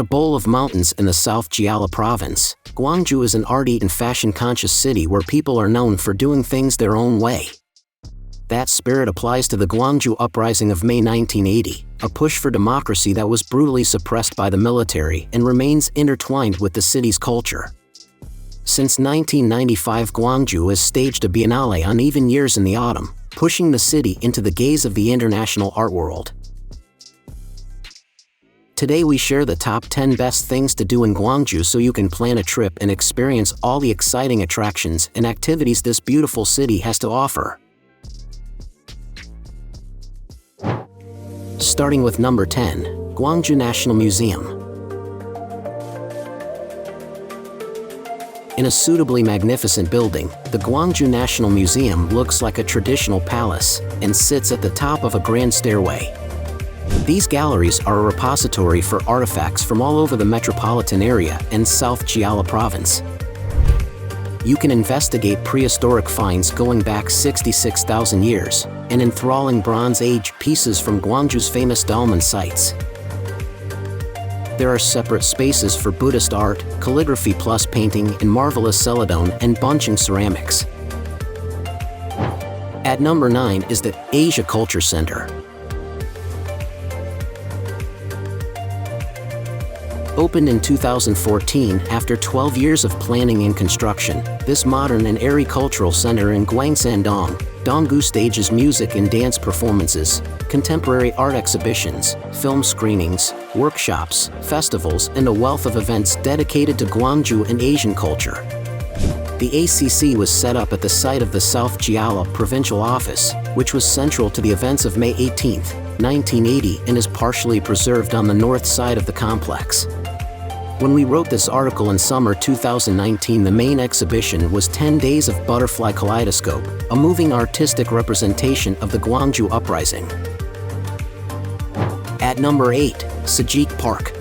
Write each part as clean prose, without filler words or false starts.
a bowl of mountains in the South Jeolla province, Gwangju is an arty and fashion-conscious city where people are known for doing things their own way. That spirit applies to the Gwangju Uprising of May 1980, a push for democracy that was brutally suppressed by the military and remains intertwined with the city's culture. Since 1995, Gwangju has staged a biennale on even years in the autumn, pushing the city into the gaze of the international art world. Today we share the top 10 best things to do in Gwangju so you can plan a trip and experience all the exciting attractions and activities this beautiful city has to offer. Starting with number 10, Gwangju National Museum. In a suitably magnificent building, the Gwangju National Museum looks like a traditional palace and sits at the top of a grand stairway. These galleries are a repository for artifacts from all over the metropolitan area and South Jeolla province. You can investigate prehistoric finds going back 66,000 years, and enthralling Bronze Age pieces from Gwangju's famous dolmen sites. There are separate spaces for Buddhist art, calligraphy plus painting, and marvelous celadon and bunching ceramics. At number 9 is the Asia Culture Center. Opened in 2014 after 12 years of planning and construction, this modern and airy cultural center in Mudeungsan National stages music and dance performances, contemporary art exhibitions, film screenings, workshops, festivals, and a wealth of events dedicated to Gwangju and Asian culture. The ACC was set up at the site of the South Jeolla Provincial Office, which was central to the events of May 18, 1980, and is partially preserved on the north side of the complex. When we wrote this article in summer 2019, the main exhibition was 10 Days of Butterfly Kaleidoscope, a moving artistic representation of the Gwangju Uprising. At number 8, Sajik Park.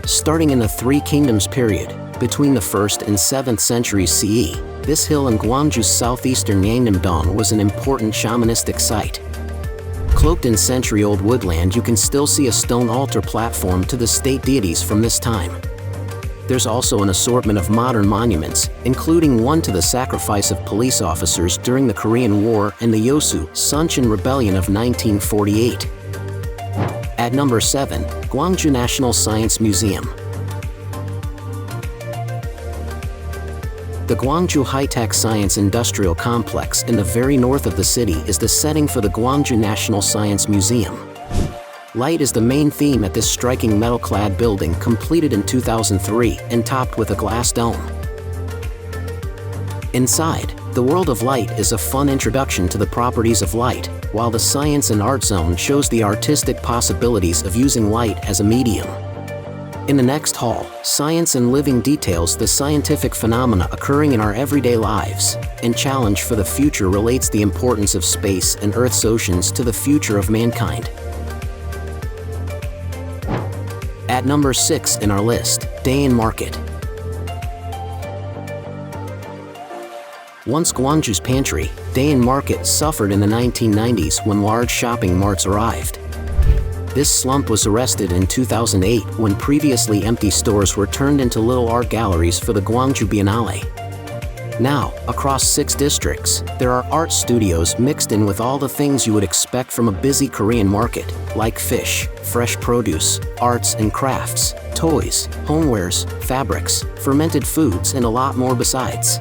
Starting in the Three Kingdoms period, between the 1st and 7th centuries CE, this hill in Gwangju's southeastern Yeongnam-do was an important shamanistic site. Cloaked in century-old woodland, you can still see a stone altar platform to the state deities from this time. There's also an assortment of modern monuments, including one to the sacrifice of police officers during the Korean War and the Yosu Suncheon Rebellion of 1948. At number 7, Gwangju National Science Museum. The Gwangju High-Tech Science Industrial Complex in the very north of the city is the setting for the Gwangju National Science Museum. Light is the main theme at this striking metal-clad building, completed in 2003 and topped with a glass dome. Inside, the world of light is a fun introduction to the properties of light, while the Science and Art Zone shows the artistic possibilities of using light as a medium. In the next hall, Science and Living details the scientific phenomena occurring in our everyday lives, and Challenge for the Future relates the importance of space and Earth's oceans to the future of mankind. At number 6 in our list, Daein Market. Once Gwangju's pantry, Daein Market suffered in the 1990s when large shopping marts arrived. This slump was arrested in 2008 when previously empty stores were turned into little art galleries for the Gwangju Biennale. Now, across 6 districts, there are art studios mixed in with all the things you would expect from a busy Korean market, like fish, fresh produce, arts and crafts, toys, homewares, fabrics, fermented foods, and a lot more besides.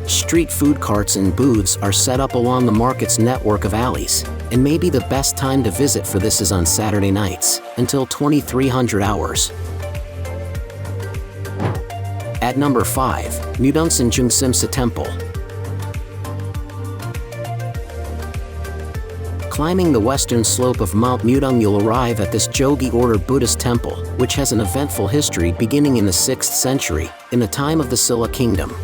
Street food carts and booths are set up along the market's network of alleys, and maybe the best time to visit for this is on Saturday nights, until 2300 hours. At number 5, Mudeungsan Jeungsimsa Temple. Climbing the western slope of Mount Mudeung, you'll arrive at this Jogi Order Buddhist temple, which has an eventful history beginning in the 6th century, in the time of the Silla Kingdom.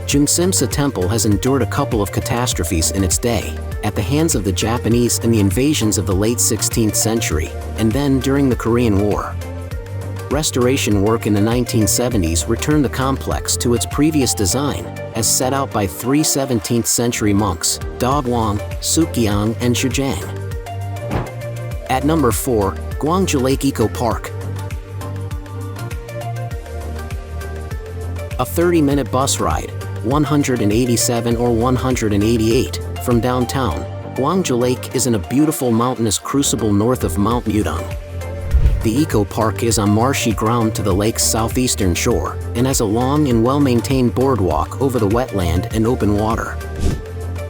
Jeungsimsa Temple has endured a couple of catastrophes in its day, at the hands of the Japanese in the invasions of the late 16th century, and then during the Korean War. Restoration work in the 1970s returned the complex to its previous design, as set out by 3 17th century monks, Da Guang, Sukgyang, and Shujang. At number 4, Gwangju Lake Eco Park. A 30-minute bus ride, 187 or 188, from downtown, Gwangju Lake is in a beautiful mountainous crucible north of Mount Mudeung. The Eco Park is on marshy ground to the lake's southeastern shore and has a long and well-maintained boardwalk over the wetland and open water.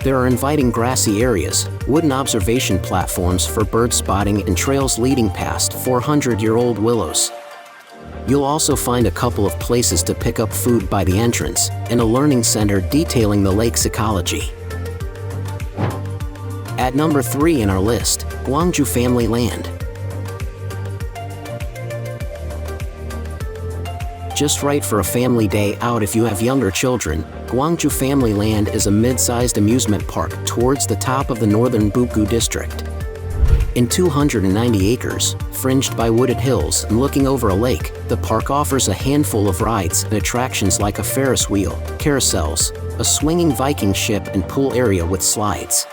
There are inviting grassy areas, wooden observation platforms for bird spotting and trails leading past 400-year-old willows. You'll also find a couple of places to pick up food by the entrance and a learning center detailing the lake's ecology. At number 3 in our list, Gwangju Family Land. Just right for a family day out if you have younger children, Gwangju Family Land is a mid-sized amusement park towards the top of the northern Bukgu district. In 290 acres, fringed by wooded hills and looking over a lake, the park offers a handful of rides and attractions like a Ferris wheel, carousels, a swinging Viking ship and pool area with slides.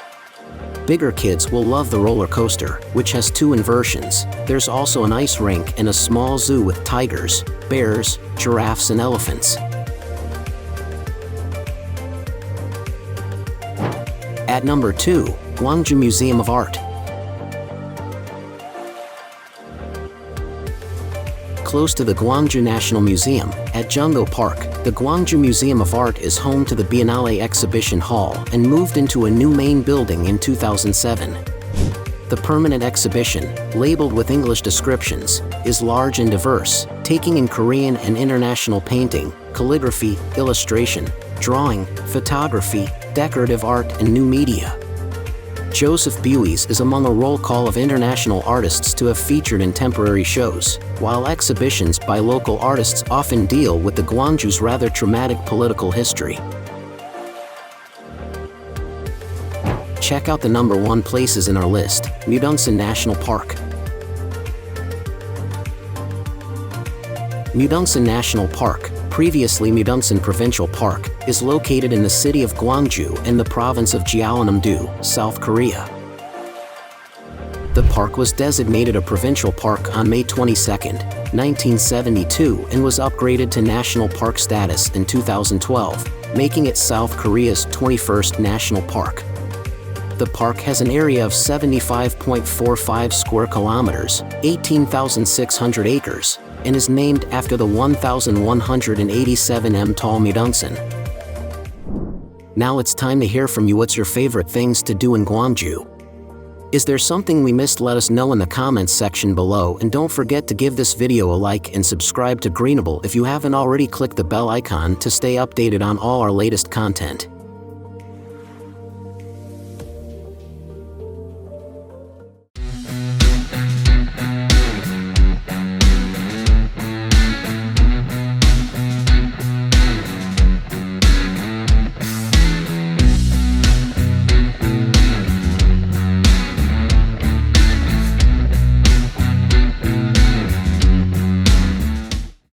Bigger kids will love the roller coaster, which has 2 inversions. There's also an ice rink and a small zoo with tigers, bears, giraffes and elephants. At number 2, Gwangju Museum of Art. Close to the Gwangju National Museum, at Jeongsimsa Park, the Gwangju Museum of Art is home to the Biennale Exhibition Hall and moved into a new main building in 2007. The permanent exhibition, labeled with English descriptions, is large and diverse, taking in Korean and international painting, calligraphy, illustration, drawing, photography, decorative art, and new media. Joseph Beuys is among a roll call of international artists to have featured in temporary shows, while exhibitions by local artists often deal with the Gwangju's rather traumatic political history. Check out the number 1 places in our list, Mudeungsan National Park. Mudeungsan National Park, previously Mudeungsan Provincial Park, is located in the city of Gwangju and the province of Jeollanam-do, South Korea. The park was designated a provincial park on May 22, 1972 and was upgraded to national park status in 2012, making it South Korea's 21st national park. The park has an area of 75.45 square kilometers, 18,600 acres, and is named after the 1,187 m tall Mudeungsan. Now it's time to hear from you. What's your favorite things to do in Gwangju? Is there something we missed? Let us know in the comments section below, and don't forget to give this video a like and subscribe to Greenable if you haven't already. Click the bell icon to stay updated on all our latest content.